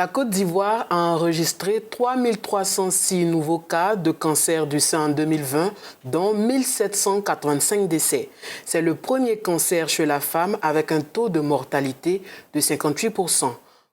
La Côte d'Ivoire a enregistré 3306 nouveaux cas de cancer du sein en 2020, dont 1785 décès. C'est le premier cancer chez la femme avec un taux de mortalité de 58%.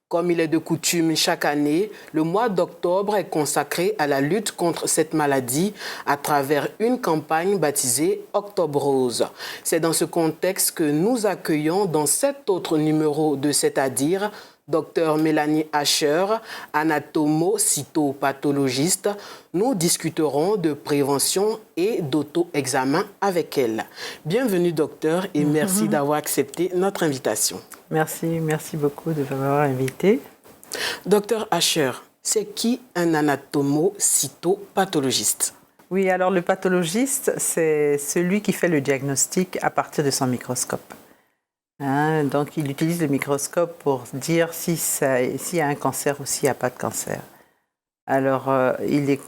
Comme il est de coutume chaque année, le mois d'octobre est consacré à la lutte contre cette maladie à travers une campagne baptisée Octobre Rose. C'est dans ce contexte que nous accueillons dans cet autre numéro de C'est-à-dire Dr Mélanie Asher, anatomo-cytopathologiste. Nous discuterons de prévention et d'auto-examen avec elle. Bienvenue docteur et merci d'avoir accepté notre invitation. Merci beaucoup de m'avoir invité. Docteur Asher, c'est qui un anatomo-cytopathologiste? Oui, alors le pathologiste, c'est celui qui fait le diagnostic à partir de son microscope. Donc, il utilise le microscope pour dire s'il y a un cancer ou s'il n'y a pas de cancer. Alors, il est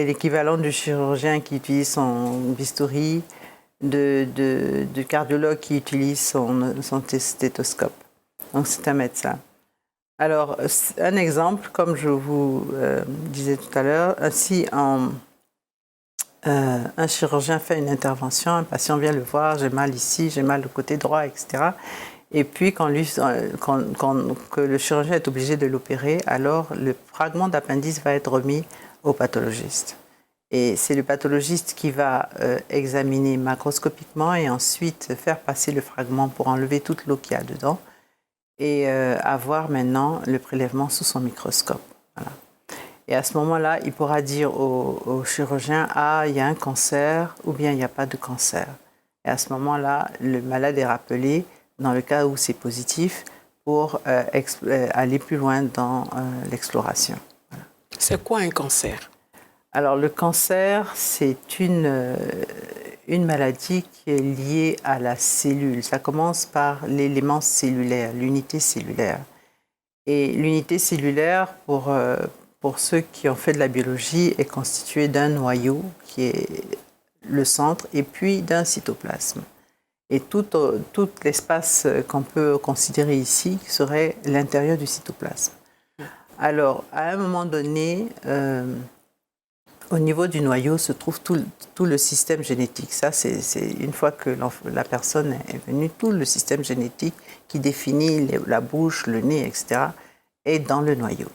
l'équivalent du chirurgien qui utilise son bistouri, du cardiologue qui utilise son stéthoscope. Donc, c'est un médecin. Alors, un exemple, comme je vous disais tout à l'heure, si un chirurgien fait une intervention, un patient vient le voir, j'ai mal ici, j'ai mal au côté droit, etc. Et puis, que le chirurgien est obligé de l'opérer, alors le fragment d'appendice va être remis au pathologiste. Et c'est le pathologiste qui va examiner macroscopiquement et ensuite faire passer le fragment pour enlever toute l'eau qu'il y a dedans et avoir maintenant le prélèvement sous son microscope. Voilà. Et à ce moment-là, il pourra dire au chirurgien « Ah, il y a un cancer » ou bien « il n'y a pas de cancer ». Et à ce moment-là, le malade est rappelé dans le cas où c'est positif pour aller plus loin dans l'exploration. Voilà. C'est quoi un cancer? Alors, le cancer, c'est une maladie qui est liée à la cellule. Ça commence par l'élément cellulaire, l'unité cellulaire. Et l'unité cellulaire, pour ceux qui ont fait de la biologie, est constituée d'un noyau qui est le centre et puis d'un cytoplasme. Et tout l'espace qu'on peut considérer ici serait l'intérieur du cytoplasme. Alors, à un moment donné, au niveau du noyau se trouve tout le système génétique. Ça, c'est une fois que la personne est venue, tout le système génétique qui définit la bouche, le nez, etc., est dans le noyau.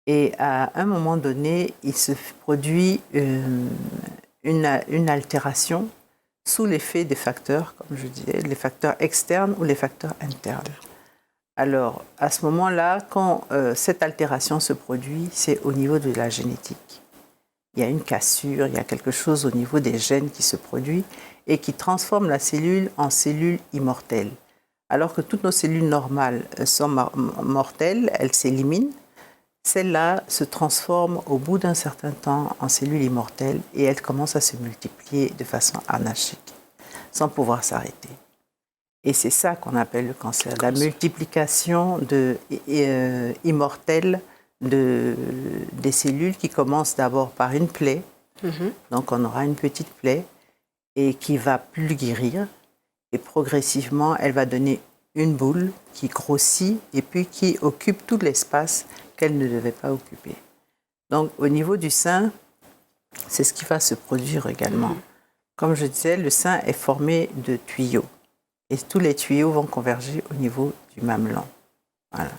Et à un moment donné, il se produit une altération sous l'effet des facteurs, comme je disais, les facteurs externes ou les facteurs internes. Alors, à ce moment-là, quand cette altération se produit, c'est au niveau de la génétique. Il y a une cassure, il y a quelque chose au niveau des gènes qui se produit et qui transforme la cellule en cellule immortelle. Alors que toutes nos cellules normales sont mortelles, elles s'éliminent. Celle-là se transforme au bout d'un certain temps en cellule immortelle et elle commence à se multiplier de façon anarchique, sans pouvoir s'arrêter. Et c'est ça qu'on appelle le cancer, la multiplication immortelle des cellules qui commence d'abord par une plaie. Donc on aura une petite plaie et qui va plus guérir et progressivement elle va donner une boule qui grossit et puis qui occupe tout l'espace qu'elle ne devait pas occuper. Donc, au niveau du sein, c'est ce qui va se produire également. Comme je disais, le sein est formé de tuyaux. Et tous les tuyaux vont converger au niveau du mamelon. Voilà.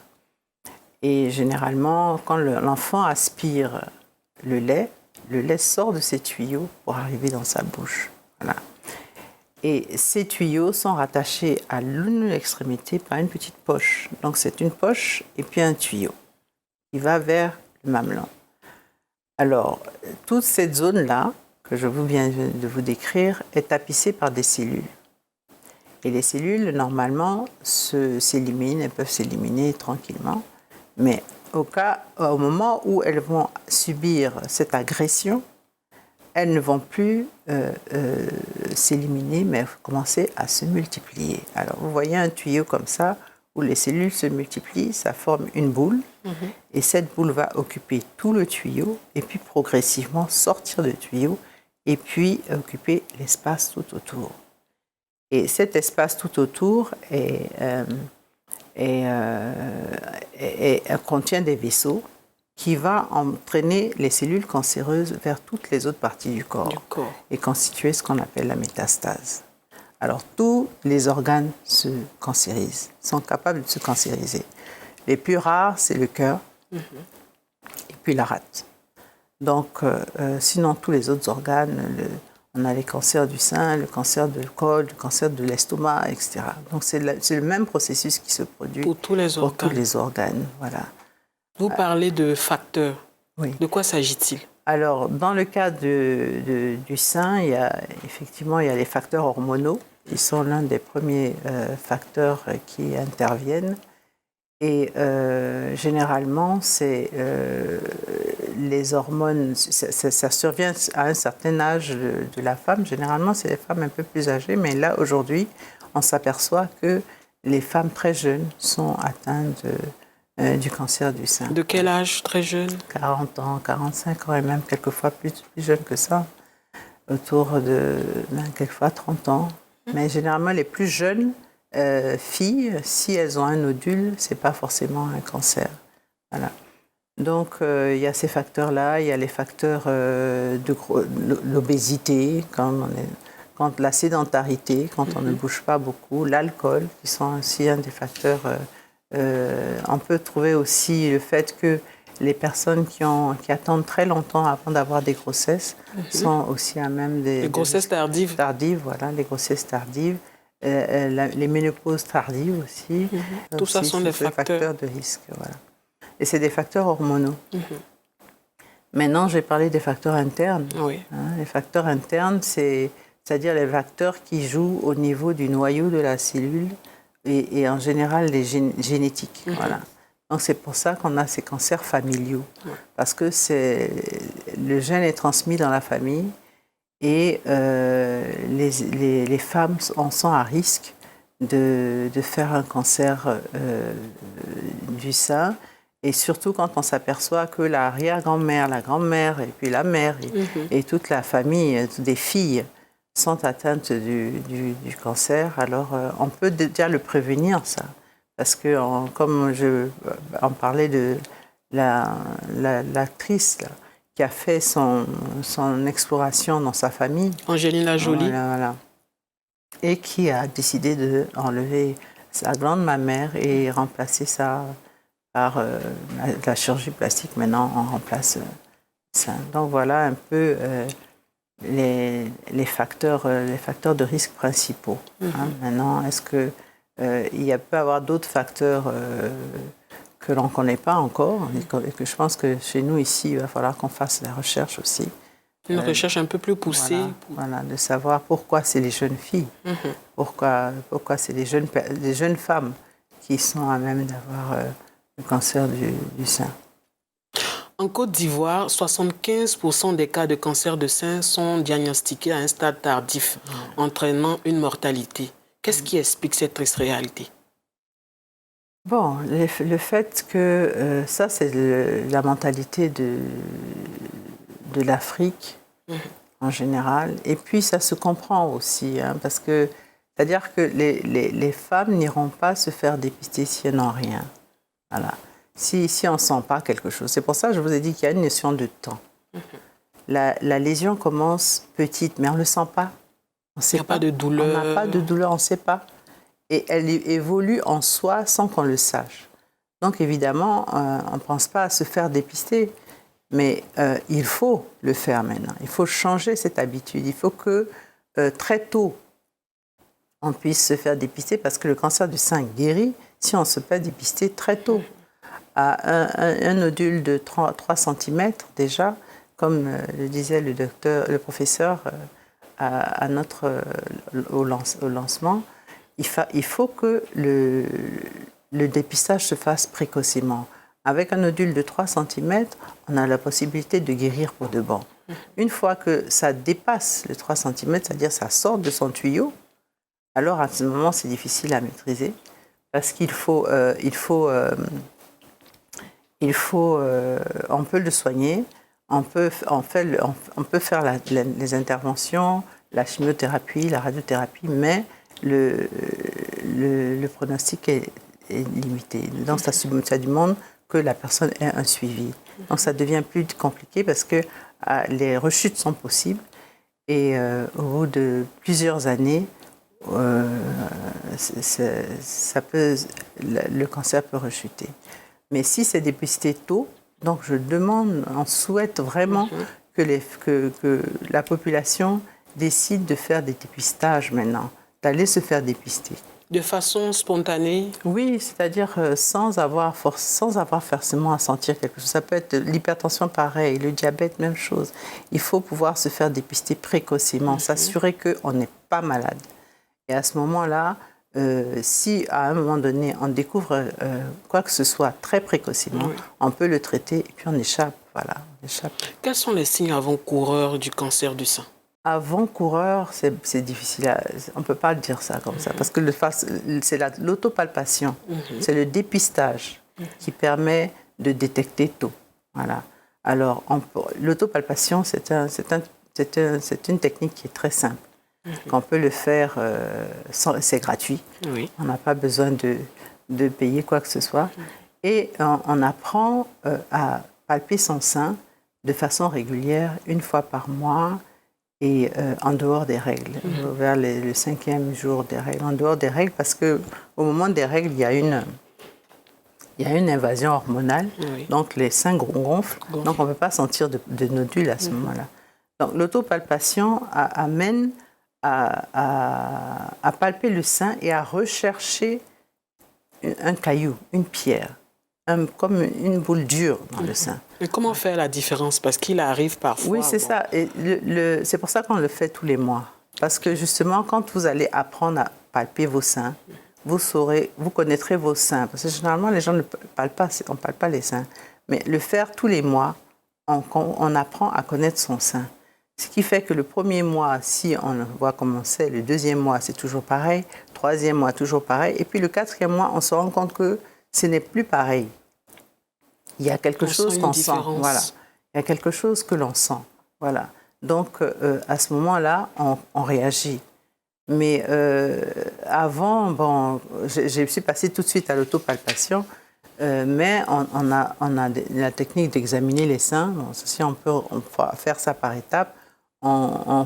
Et généralement, quand l'enfant aspire le lait sort de ces tuyaux pour arriver dans sa bouche. Voilà. Et ces tuyaux sont rattachés à l'une extrémité par une petite poche. Donc, c'est une poche et puis un tuyau qui va vers le mamelon. Alors, toute cette zone-là, que je viens de vous décrire, est tapissée par des cellules. Et les cellules, normalement, s'éliminent, elles peuvent s'éliminer tranquillement. Mais au moment où elles vont subir cette agression, elles ne vont plus s'éliminer, mais commencer à se multiplier. Alors, vous voyez un tuyau comme ça, où les cellules se multiplient, ça forme une boule, et cette boule va occuper tout le tuyau, et puis progressivement sortir du tuyau, et puis occuper l'espace tout autour. Et cet espace tout autour et contient des vaisseaux qui va entraîner les cellules cancéreuses vers toutes les autres parties du corps et constituer ce qu'on appelle la métastase. Alors, tous les organes se cancérisent, sont capables de se cancériser. Les plus rares, c'est le cœur et puis la rate. Donc, sinon, tous les autres organes, on a les cancers du sein, le cancer du col, le cancer de l'estomac, etc. Donc, c'est le même processus qui se produit pour tous les organes. Pour tous les organes, voilà. Vous parlez de facteurs. Oui. De quoi s'agit-il? Alors, dans le cas du sein, il y a les facteurs hormonaux qui sont l'un des premiers facteurs qui interviennent. Et généralement, c'est les hormones, ça survient à un certain âge de la femme. Généralement, c'est les femmes un peu plus âgées. Mais là, aujourd'hui, on s'aperçoit que les femmes très jeunes sont atteintes du cancer du sein. De quel âge très jeune? 40 ans, 45 ans et même quelquefois plus jeune que ça. Autour de quelquefois 30 ans. Mais généralement, les plus jeunes filles, si elles ont un nodule, ce n'est pas forcément un cancer. Voilà. Donc, il y a ces facteurs-là. Il y a les facteurs de l'obésité, quand la sédentarité, quand on ne bouge pas beaucoup, l'alcool, qui sont aussi un des facteurs. On peut trouver aussi le fait que les personnes qui attendent très longtemps avant d'avoir des grossesses sont aussi à même des grossesses tardives. Voilà, les grossesses tardives. Les ménopauses tardives aussi. Tout ça sont des facteurs de risque. Voilà. Et c'est des facteurs hormonaux. Maintenant, j'ai parlé des facteurs internes. Oui. Les facteurs internes, c'est-à-dire les facteurs qui jouent au niveau du noyau de la cellule et en général les génétiques. Voilà. Donc c'est pour ça qu'on a ces cancers familiaux. Parce que le gène est transmis dans la famille. Et les femmes sont à risque de faire un cancer du sein. Et surtout quand on s'aperçoit que l'arrière-grand-mère, la grand-mère, et puis la mère, et toute la famille des filles sont atteintes du cancer, alors on peut déjà le prévenir, ça. Parce que, comme on parlait de l'actrice, là, qui a fait son exploration dans sa famille. Angelina Jolie. Voilà. Et qui a décidé d'enlever sa glande mammaire et remplacer ça par la chirurgie plastique. Maintenant, on remplace ça. Donc voilà un peu les facteurs de risque principaux. Maintenant, est-ce qu'il peut y avoir d'autres facteurs que l'on ne connaît pas encore, et que je pense que chez nous, ici, il va falloir qu'on fasse la recherche aussi. Une recherche un peu plus poussée. Voilà, de savoir pourquoi c'est les jeunes filles, pourquoi c'est les jeunes femmes qui sont à même d'avoir le cancer du sein. En Côte d'Ivoire, 75% des cas de cancer de sein sont diagnostiqués à un stade tardif, entraînant une mortalité. Qu'est-ce qui explique cette triste réalité? Bon, le fait que ça, c'est la mentalité de l'Afrique en général. Et puis, ça se comprend aussi, parce que, c'est-à-dire que les femmes n'iront pas se faire dépister si elles n'ont rien. Voilà. Si on ne sent pas quelque chose. C'est pour ça que je vous ai dit qu'il y a une notion de temps. La lésion commence petite, mais on ne le sent pas. Il n'y a pas de douleur. On n'a pas de douleur, on ne sait pas. Et elle évolue en soi sans qu'on le sache. Donc évidemment, on ne pense pas à se faire dépister, mais il faut le faire maintenant. Il faut changer cette habitude. Il faut que très tôt, on puisse se faire dépister parce que le cancer du sein guérit si on se fait dépister très tôt. À un nodule de 3 cm déjà, comme le disait le professeur au lancement, il faut que le dépistage se fasse précocement. Avec un nodule de 3 cm, on a la possibilité de guérir pour de bon. Une fois que ça dépasse les 3 cm, c'est-à-dire ça sort de son tuyau, alors à ce moment, c'est difficile à maîtriser parce on peut le soigner, on peut faire les interventions, la chimiothérapie, la radiothérapie, mais le pronostic limité. Donc, ça demande que la personne ait un suivi. Donc, ça devient plus compliqué parce que les rechutes sont possibles et au bout de plusieurs années, le cancer peut rechuter. Mais si c'est dépisté tôt, donc on souhaite vraiment que la population décide de faire des dépistages maintenant, d'aller se faire dépister. De façon spontanée? Oui, c'est-à-dire sans avoir forcément à sentir quelque chose. Ça peut être l'hypertension pareil, le diabète, même chose. Il faut pouvoir se faire dépister précocement, s'assurer qu'on n'est pas malade. Et à ce moment-là, si à un moment donné on découvre quoi que ce soit très précocement, on peut le traiter et puis on échappe. Voilà, on échappe. Quels sont les signes avant-coureurs du cancer du sein? Avant-coureur, c'est difficile. On ne peut pas dire ça comme ça parce que c'est l'autopalpation, c'est le dépistage qui permet de détecter tôt. Voilà. Alors, l'autopalpation, c'est une technique qui est très simple. Qu'on peut le faire, c'est gratuit. Oui. On n'a pas besoin de payer quoi que ce soit. Et on apprend à palper son sein de façon régulière, une fois par mois, et en dehors des règles, vers le 5e jour des règles. En dehors des règles, parce qu'au moment des règles, il y a une invasion hormonale, donc les seins gonflent, donc on ne peut pas sentir de nodules à ce moment-là. Donc l'autopalpation amène à palper le sein et à rechercher un caillou, une pierre, comme une boule dure dans le sein. Mais comment faire la différence? Parce qu'il arrive parfois... Oui, c'est ça. Et c'est pour ça qu'on le fait tous les mois. Parce que justement, quand vous allez apprendre à palper vos seins, vous connaîtrez vos seins. Parce que généralement, les gens ne palpent pas, on ne palpe pas les seins. Mais le faire tous les mois, on apprend à connaître son sein. Ce qui fait que le premier mois, si on voit comment c'est, le deuxième mois, c'est toujours pareil, troisième mois, toujours pareil, et puis le quatrième mois, on se rend compte que ce n'est plus pareil. Il y a quelque chose qu'on sent. Voilà. Il y a quelque chose que l'on sent. Voilà. Donc, à ce moment-là, on réagit. Mais avant, je suis passée tout de suite à l'autopalpation, mais on a la technique d'examiner les seins. Bon, ceci, on peut faire ça par étapes. On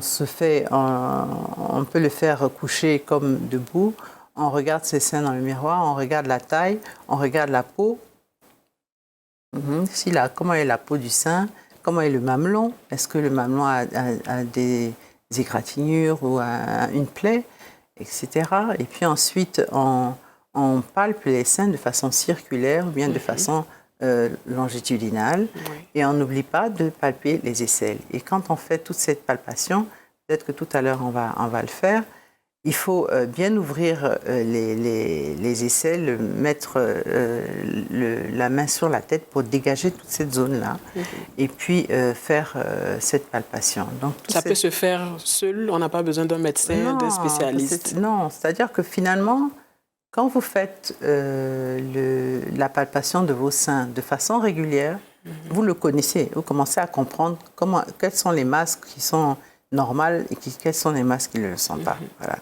peut le faire coucher comme debout. On regarde ses seins dans le miroir, on regarde la taille, on regarde la peau. Comment est la peau du sein, comment est le mamelon, est-ce que le mamelon a des égratignures ou une plaie, etc. Et puis ensuite, on palpe les seins de façon circulaire ou bien de façon longitudinale. Et on n'oublie pas de palper les aisselles. Et quand on fait toute cette palpation, peut-être que tout à l'heure on va le faire, il faut bien ouvrir les aisselles, mettre la main sur la tête pour dégager toute cette zone-là et puis faire cette palpation. Donc, ça peut se faire seul, on n'a pas besoin d'un médecin, d'un spécialiste? Non, c'est-à-dire que finalement, quand vous faites la palpation de vos seins de façon régulière, vous le connaissez, vous commencez à comprendre quelles sont les masses qui sont normales et quelles sont les masses qui ne le sont pas. Voilà.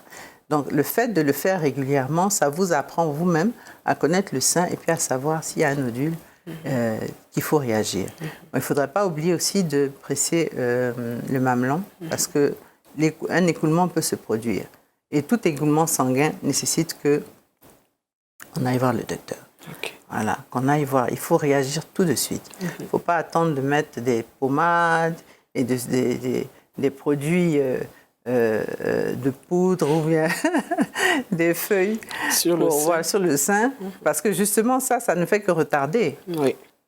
Donc, le fait de le faire régulièrement, ça vous apprend vous-même à connaître le sein et puis à savoir s'il y a un nodule qu'il faut réagir. Il ne faudrait pas oublier aussi de presser le mamelon parce qu'un écoulement peut se produire. Et tout écoulement sanguin nécessite qu'on aille voir le docteur. Voilà, qu'on aille voir. Il faut réagir tout de suite. Il ne faut pas attendre de mettre des pommades et des produits de poudre ou bien des feuilles sur le sein, parce que justement ça ne fait que retarder.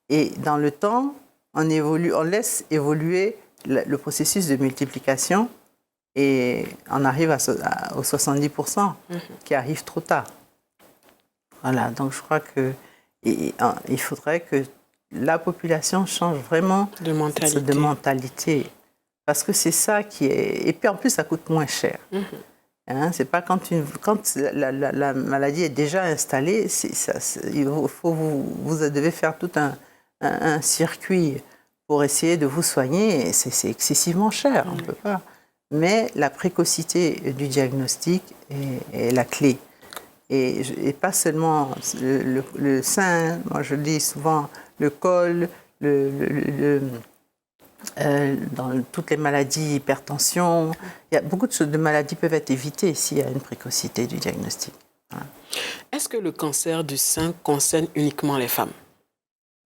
Et dans le temps, on laisse évoluer le processus de multiplication et on arrive aux 70% qui arrivent trop tard. Voilà, donc je crois qu'il faudrait que la population change vraiment de mentalité. Parce que c'est ça qui est... Et puis en plus, ça coûte moins cher. C'est pas quand la maladie est déjà installée, vous devez faire tout un circuit pour essayer de vous soigner. Et c'est excessivement cher, on ne peut pas. Mais la précocité du diagnostic est la clé. Et pas seulement le sein, moi je dis souvent le col, dans toutes les maladies, hypertension, il y a beaucoup de maladies peuvent être évitées s'il y a une précocité du diagnostic. Voilà. Est-ce que le cancer du sein concerne uniquement les femmes?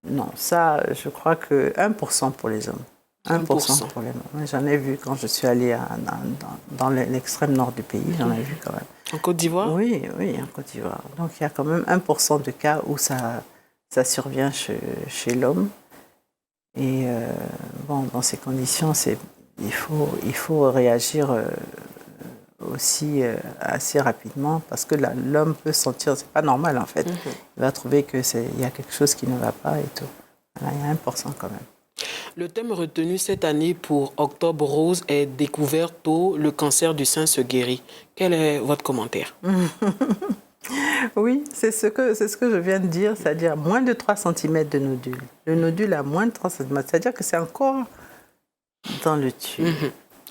Non, ça, je crois que 1% pour les hommes. 1% pour les hommes. J'en ai vu quand je suis allée dans l'extrême nord du pays, j'en ai vu quand même. En Côte d'Ivoire? Oui, en Côte d'Ivoire. Donc il y a quand même 1% de cas où ça survient chez l'homme. Et dans ces conditions, il faut réagir aussi assez rapidement parce que l'homme peut sentir, c'est pas normal en fait. Il va trouver qu'il y a quelque chose qui ne va pas et tout. Voilà, il y a 1% quand même. Le thème retenu cette année pour Octobre Rose est découvert tôt, le cancer du sein se guérit. Quel est votre commentaire? Oui, c'est ce que je viens de dire, c'est-à-dire moins de 3 cm de nodule. Le nodule a moins de 3 cm, c'est-à-dire que c'est encore dans le tube.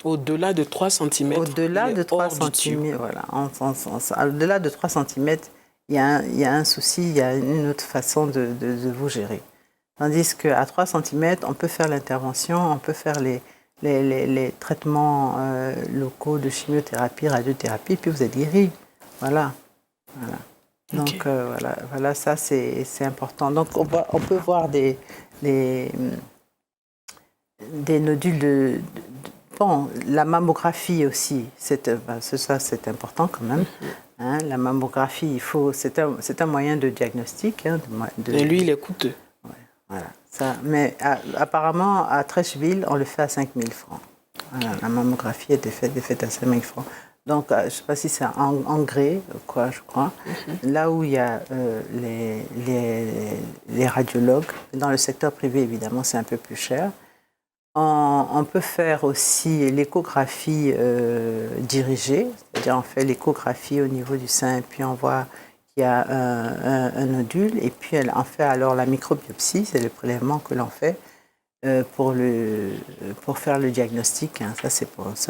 Au-delà de 3 cm. Au-delà de 3 cm, voilà. Au-delà de 3 cm, il y a un souci, il y a une autre façon de vous gérer. Tandis qu'à 3 cm, on peut faire l'intervention, on peut faire les traitements locaux de chimiothérapie, radiothérapie, puis vous êtes guéri. Voilà. Donc, okay. Voilà, ça c'est important. Donc, on peut voir des nodules bon, la mammographie aussi, c'est important quand même. Hein, la mammographie, c'est un moyen de diagnostic. Hein, Et lui, il est coûteux. Ouais, voilà, ça, mais apparemment, à Trècheville, on le fait à 5 000 francs. Voilà, la mammographie est faite à 5 000 francs. Donc, je ne sais pas si c'est en gré, quoi, je crois. Là où il y a les radiologues, dans le secteur privé, évidemment, c'est un peu plus cher. On peut faire aussi l'échographie dirigée, c'est-à-dire on fait l'échographie au niveau du sein, et puis on voit qu'il y a un nodule, et puis on fait alors la microbiopsie, c'est le prélèvement que l'on fait pour faire le diagnostic. Hein. Ça,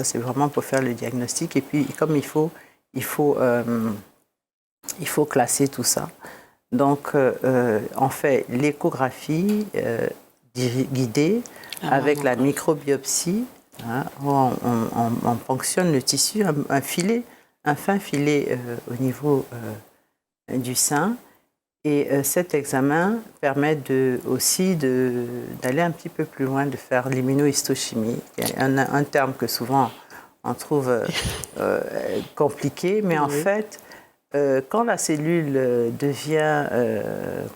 c'est vraiment pour faire le diagnostic. Et puis, comme il faut classer tout ça. Donc, on fait l'échographie guidée avec la microbiopsie. Hein, on ponctionne le tissu, un fin filet au niveau du sein. Et cet examen permet aussi d'aller un petit peu plus loin, de faire l'immunohistochimie, un terme que souvent on trouve compliqué, mais en fait, quand la cellule devient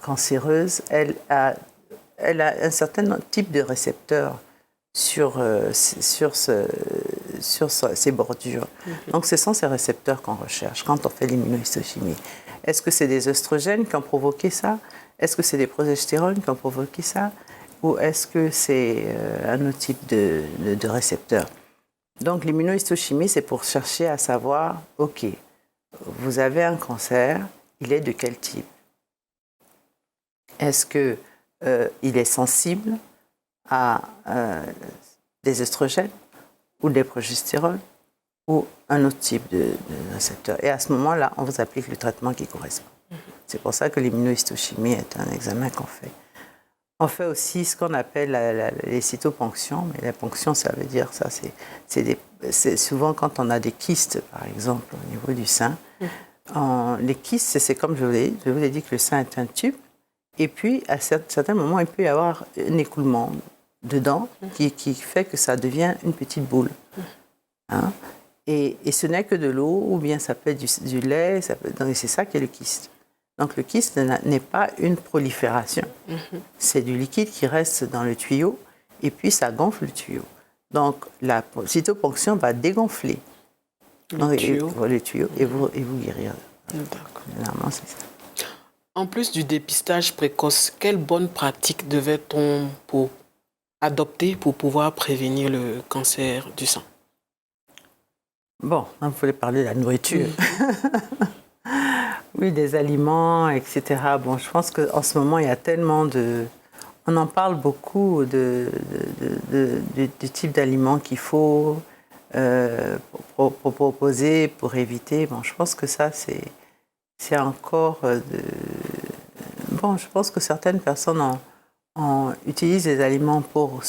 cancéreuse, elle a un certain type de récepteurs sur ses bordures. Donc, ce sont ces récepteurs qu'on recherche quand on fait l'immunohistochimie. Est-ce que c'est des oestrogènes qui ont provoqué ça? Est-ce que c'est des progestérones qui ont provoqué ça? Ou est-ce que c'est un autre type de récepteur? Donc, l'immunohistochimie, c'est pour chercher à savoir, OK, vous avez un cancer, il est de quel type? Est-ce qu'il est sensible à des oestrogènes ou des progestérones ou un autre type de récepteur. Et à ce moment-là, on vous applique le traitement qui correspond. C'est pour ça que l'immunohistochimie est un examen qu'on fait. On fait aussi ce qu'on appelle les cytoponctions, mais la ponction, ça veut dire ça, c'est souvent quand on a des kystes, par exemple, au niveau du sein. Les kystes, c'est comme je vous l'ai dit que le sein est un tube, et puis à certains moments, il peut y avoir un écoulement dedans qui fait que ça devient une petite boule. Hein? Et ce n'est que de l'eau, ou bien ça peut être du lait, donc c'est ça qui est le kyste. Donc le kyste n'est pas une prolifération. C'est du liquide qui reste dans le tuyau, et puis ça gonfle le tuyau. Donc la cytoponction va dégonfler le tuyau et vous guérir. D'accord. Généralement, c'est ça. En plus du dépistage précoce, quelles bonnes pratiques devait-on adopter pour pouvoir prévenir le cancer du sein? Bon, il fallait parler de la nourriture. Oui, des aliments, etc. Bon, je pense qu'en ce moment, il y a tellement de... On en parle beaucoup du type d'aliments qu'il faut proposer pour éviter. Bon, je pense que ça, c'est encore Bon, je pense que certaines personnes utilisent les aliments pour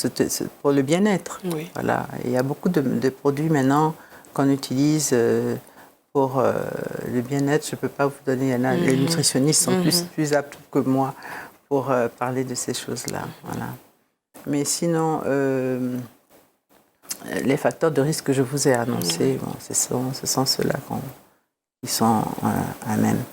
le bien-être. Oui. Voilà. Il y a beaucoup de produits maintenant qu'on utilise pour le bien-être. Je ne peux pas vous donner... Les nutritionnistes sont plus aptes que moi pour parler de ces choses-là. Voilà. Mais sinon, les facteurs de risque que je vous ai annoncés, bon, ce sont ceux-là qui sont à même.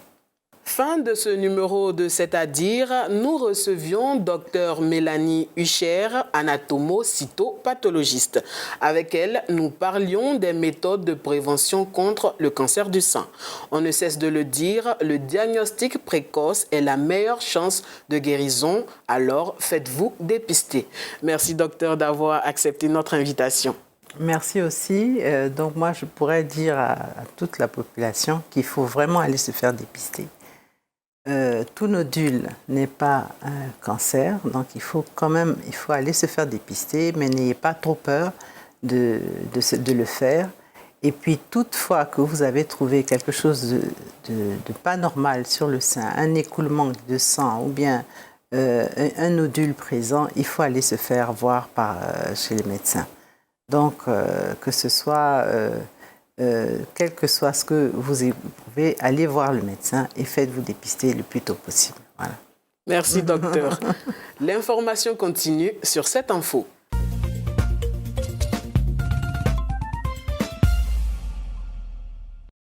Fin de ce numéro de C'est à dire, nous recevions Dr Mélanie Hucher, anatomo-cytopathologiste. Avec elle, nous parlions des méthodes de prévention contre le cancer du sein. On ne cesse de le dire, le diagnostic précoce est la meilleure chance de guérison, alors faites-vous dépister. Merci docteur d'avoir accepté notre invitation. Merci aussi. Donc moi, je pourrais dire à toute la population qu'il faut vraiment aller se faire dépister. Tout nodule n'est pas un cancer, donc il faut aller se faire dépister, mais n'ayez pas trop peur de le faire. Et puis, toutefois que vous avez trouvé quelque chose de pas normal sur le sein, un écoulement de sang ou bien un nodule présent, il faut aller se faire voir chez les médecins. Donc, que ce soit... quel que soit ce que vous pouvez, aller voir le médecin et faites-vous dépister le plus tôt possible. Voilà. Merci, docteur. L'information continue sur cette info.